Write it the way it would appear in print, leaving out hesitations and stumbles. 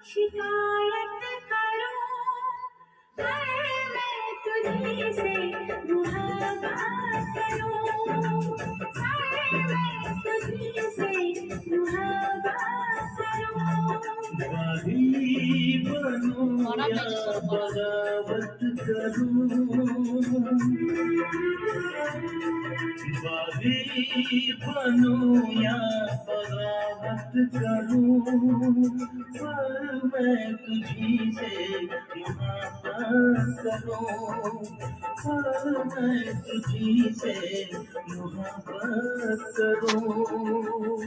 शिकायत करूं है मैं तुझी से मुहाबत करूं है मैं तुझी से मुहाबत करूं वही बनूं बड़ा या म्यूजिक करो बड़ा। बगावत करूं वही बनूं या बगावत करूं पर मैं तुझी से मोहब्बत करूं पर मैं तुझी से मोहब्बत करूं